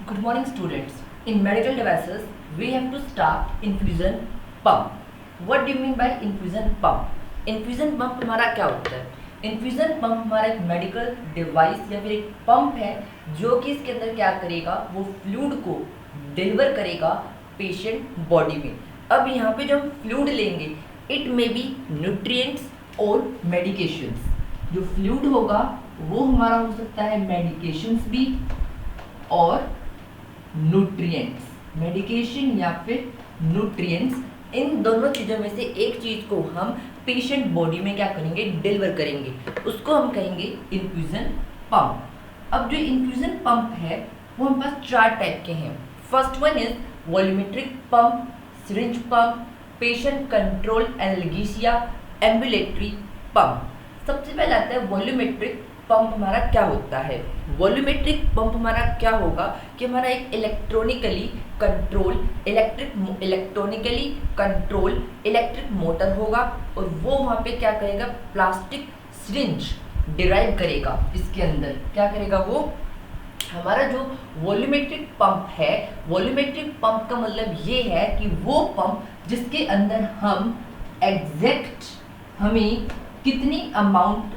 Good morning, students. In medical devices, we have to start infusion pump. What do you mean by infusion pump? Infusion pump हमारा क्या होता है? Infusion pump हमारा एक medical device या फिर एक पंप है जो कि इसके अंदर क्या करेगा, वो फ्लूइड को डिलीवर करेगा पेशेंट बॉडी में। अब यहाँ पे जो हम फ्लूइड लेंगे, इट मे बी न्यूट्रिएंट्स और मेडिकेशंस। जो फ्लूइड होगा वो हमारा हो सकता है मेडिकेशंस भी और न्यूट्रिएंट्स, मेडिकेशन या फिर न्यूट्रिएंट्स। इन दोनों चीज़ों में से एक चीज़ को हम पेशेंट बॉडी में क्या करेंगे, डिलीवर करेंगे, उसको हम कहेंगे इन्फ्यूजन पंप। अब जो इन्फ्यूजन पंप है वो हमारे पास चार टाइप के हैं। First one is volumetric pump, syringe pump, patient control analgesia, ambulatory pump. सबसे पहले आता है वॉल्यूमेट्रिक पंप। हमारा क्या होता है वॉल्यूमेट्रिक पंप? हमारा क्या होगा कि हमारा एक इलेक्ट्रॉनिकली कंट्रोल इलेक्ट्रिक मोटर होगा और वो वहाँ पे क्या करेगा, प्लास्टिक सिरिंज डिराइव करेगा। इसके अंदर क्या करेगा, वो हमारा जो वॉल्यूमेट्रिक पंप है, वॉल्यूमेट्रिक पंप का मतलब ये है कि वो पंप जिसके अंदर हम एग्जैक्ट हमें कितनी अमाउंट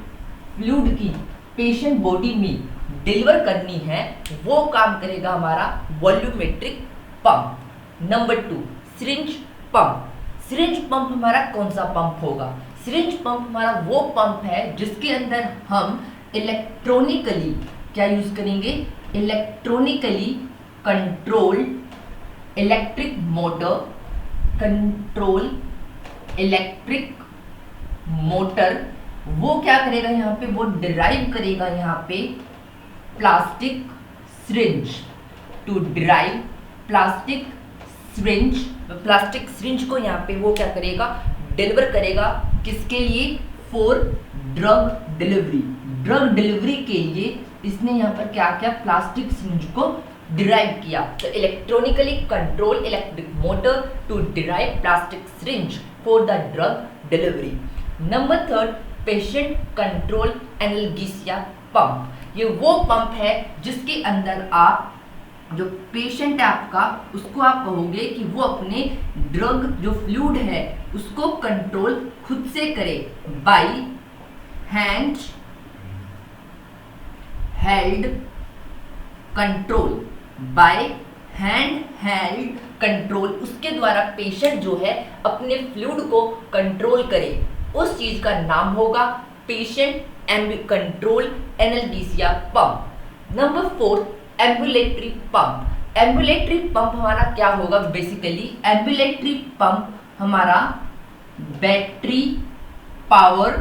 फ्लूइड की पेशेंट बॉडी में डिलीवर करनी है, वो काम करेगा हमारा volumetric pump. Number 2 syringe pump. Syringe pump हमारा कौन सा पंप होगा? सिरिंज पंप हमारा वो पंप है जिसके अंदर हम इलेक्ट्रॉनिकली क्या यूज करेंगे, electronically control electric motor, control electric motor वो क्या करेगा, यहाँ पे वो डिराइव करेगा यहाँ पे plastic syringe. To derive plastic syringe, plastic syringe को यहाँ पे वो क्या करेगा, डिलीवर करेगा। किसके लिए? For drug delivery. Drug delivery के लिए इसने यहाँ पर क्या किया, प्लास्टिक सिरिंज को डिराइव किया। तो electronically control electric motor to derive plastic syringe for the drug delivery. Number 3 patient control analgesia pump. ये वो पंप है जिसके अंदर आप जो पेशेंट है आपका, उसको आप कहोगे कि वो अपने ड्रग जो फ्लूइड है उसको कंट्रोल खुद से करे by hand held control, by hand held control. उसके द्वारा पेशेंट जो है अपने फ्लूइड को कंट्रोल करे, उस चीज का नाम होगा patient control analgesia pump. Number 4 ambulatory pump. Ambulatory pump हमारा क्या होगा, बेसिकली एम्बुलेटरी पंप हमारा battery power,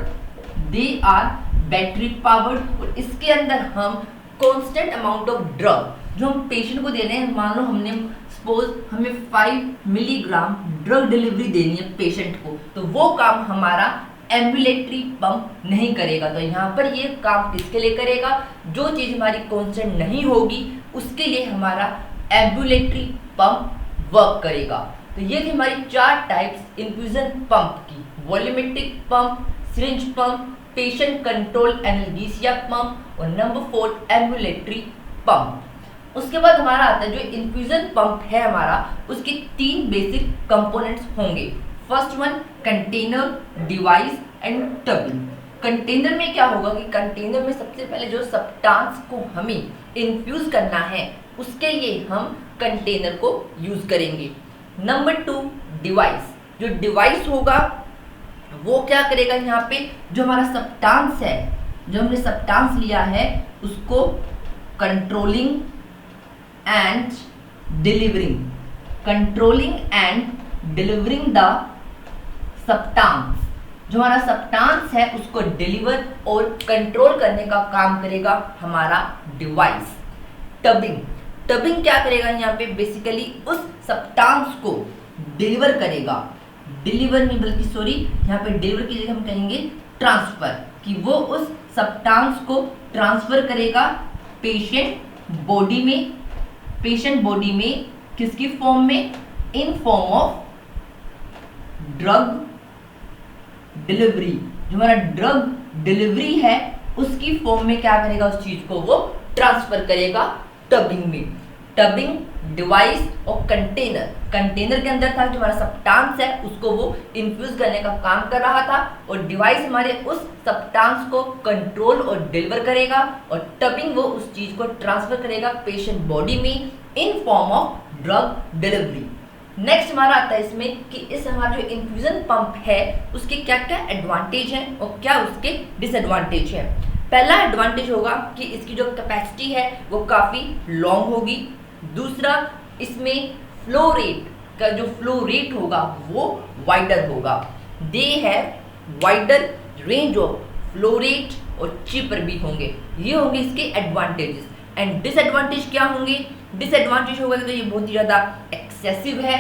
they are battery powered, और इसके अंदर हम कांस्टेंट अमाउंट ऑफ ड्रग जो हम पेशेंट को दे रहे हैं, मान लो हमने सपोज हमें 5 मिलीग्राम ड्रग डिलीवरी देनी है पेशेंट को, तो वो काम हमारा एम्बुलेटरी पंप नहीं करेगा। तो यहाँ पर ये काम किसके लिए करेगा, जो चीज़ हमारी कांस्टेंट नहीं होगी उसके लिए हमारा एम्बुलेटरी पंप वर्क करेगा। तो ये थी हमारी 4 टाइप्स इन्फ्यूजन पंप की, volumetric pump, syringe pump, patient control analgesia pump और नंबर 4 एम्बुलेटरी पंप। उसके बाद हमारा आता है जो इन्फ्यूजन पंप है हमारा, उसके 3 बेसिक कंपोनेंट्स होंगे। First one container, device and tubing. Container में क्या होगा कि कंटेनर में सबसे पहले जो सब्सटेंस को हमें इन्फ्यूज करना है उसके लिए हम कंटेनर को यूज करेंगे। Number 2 device. जो डिवाइस होगा वो क्या करेगा, यहाँ पे जो हमारा सब्सटेंस है, जो हमने सब्सटेंस लिया है उसको controlling and delivering the substance. जो हमारा सब्सटेंस है उसको डिलीवर और कंट्रोल करने का काम करेगा हमारा डिवाइस। टबिंग क्या करेगा, यहाँ पे बेसिकली उस सब्सटेंस को डिलीवर करेगा, डिलीवर नहीं बल्कि सॉरी यहाँ पे डिलीवर की जगह हम कहेंगे ट्रांसफर, कि वो उस सब्सटेंस को ट्रांसफर करेगा पेशेंट बॉडी में किसकी फॉर्म में, in form of drug delivery. जो हमारा ड्रग डिलीवरी है उसकी फॉर्म में क्या करेगा, उस चीज को वो ट्रांसफर करेगा टबिंग में। टबिंग डिवाइस और कंटेनर। कंटेनर के अंदर था जो हमारा सब्सटेंस है उसको वो इन्फ्यूज करने का काम कर रहा था, और डिवाइस हमारे उस सब्सटेंस को कंट्रोल और डिलीवर करेगा, और टबिंग वो उस चीज को ट्रांसफर करेगा पेशेंट बॉडी में in form of drug delivery. Next हमारा आता है इसमें कि इस हमारा जो इन्फ्यूजन पंप है उसके क्या क्या एडवांटेज हैं और क्या उसके डिसएडवांटेज हैं। पहला एडवांटेज होगा कि इसकी जो कैपेसिटी है वो काफ़ी लॉन्ग होगी। दूसरा, इसमें फ्लो रेट का जो फ्लो रेट होगा वो वाइडर होगा। They have wider range of flow rate और चीपर भी होंगे। ये होंगे इसके एडवांटेजेस। एंड डिसएडवांटेज क्या होंगे? डिसएडवांटेज होगा तो ये बहुत ही ज़्यादा एक्सेसिव है,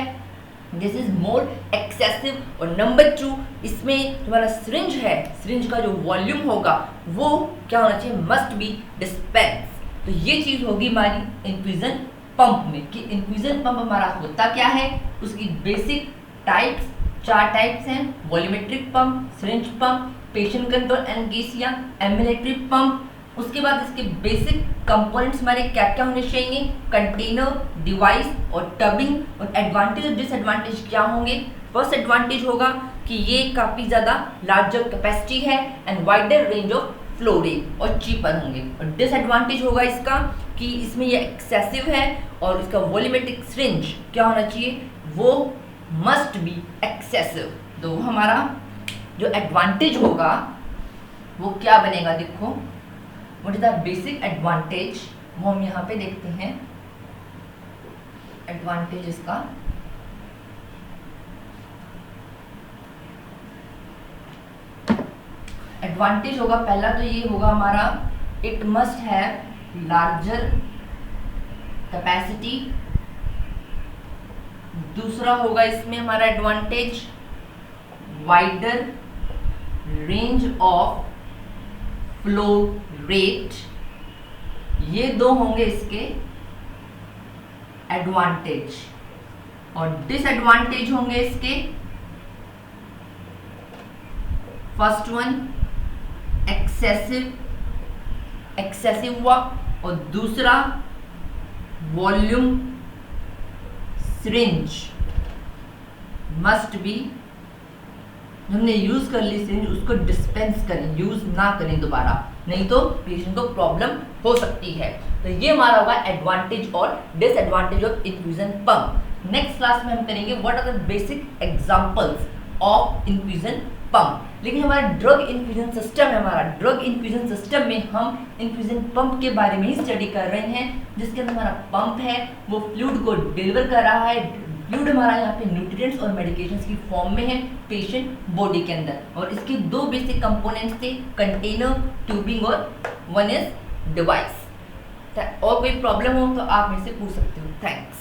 दिस इज मोर एक्सेसिव। और नंबर 2, इसमें हमारा सिरिंज है, सिरिंज का जो वॉल्यूम होगा वो क्या होना चाहिए? Must be dispense. तो ये चीज़ होगी हमारी इन्फ्यूजन पंप में कि इन्फ्यूजन पंप हमारा होता क्या है। उसकी बेसिक टाइप्स 4 टाइप्स हैं: volumetric pump, syringe pump, patient control anaesthesia, ambulatory pump. उसके बाद इसके बेसिक कंपोनेंट्स हमारे क्या क्या होने चाहिए? कंटेनर, डिवाइस और टबिंग। और एडवांटेज और डिसएडवांटेज क्या होंगे? फर्स्ट एडवांटेज होगा कि ये काफ़ी ज़्यादा लार्जर कैपेसिटी है and wider range of flow rate और चीपर होंगे। और डिसएडवांटेज होगा इसका कि इसमें ये एक्सेसिव है और इसका वॉल्यूमेट्रिक सिरिंज क्या होना चाहिए? वो मस्ट बी एक्सेसिव। तो हमारा जो एडवांटेज होगा वो क्या बनेगा? देखो, what is the basic advantage, वो हम यहाँ पे देखते हैं। एडवांटेज इसका एडवांटेज होगा, पहला तो ये होगा हमारा it must have larger capacity. दूसरा होगा इसमें हमारा advantage wider range of flow rate. ये 2 होंगे इसके एडवांटेज। और डिसएडवांटेज होंगे इसके, फर्स्ट वन एक्सेसिव हुआ, और दूसरा वॉल्यूम सिरिंज मस्ट बी, हमने यूज कर ली सिरिंज उसको डिस्पेंस करें, यूज ना करें दोबारा, नहीं तो पेशेंट को प्रॉब्लम हो सकती है। तो ये हमारा होगा एडवांटेज और disadvantage of infusion pump. Next class में हम करेंगे what are the basic examples of infusion pump. लेकिन हमारा ड्रग इन्फ्यूजन सिस्टम है, हमारा ड्रग इन्फ्यूजन सिस्टम में हम इन्फ्यूजन पंप के बारे में ही स्टडी कर रहे हैं, जिसके अंदर हमारा पंप है वो फ्लूइड को डिलीवर कर रहा है। फ्लूइड हमारा यहाँ पे न्यूट्रिएंट्स और मेडिकेशंस की फॉर्म में है पेशेंट बॉडी के अंदर। और इसके 2 बेसिक कंपोनेंट्स थे, कंटेनर, ट्यूबिंग और वन इज डिवाइस। और कोई प्रॉब्लम हो तो आप मेरे से पूछ सकते हो। थैंक्स।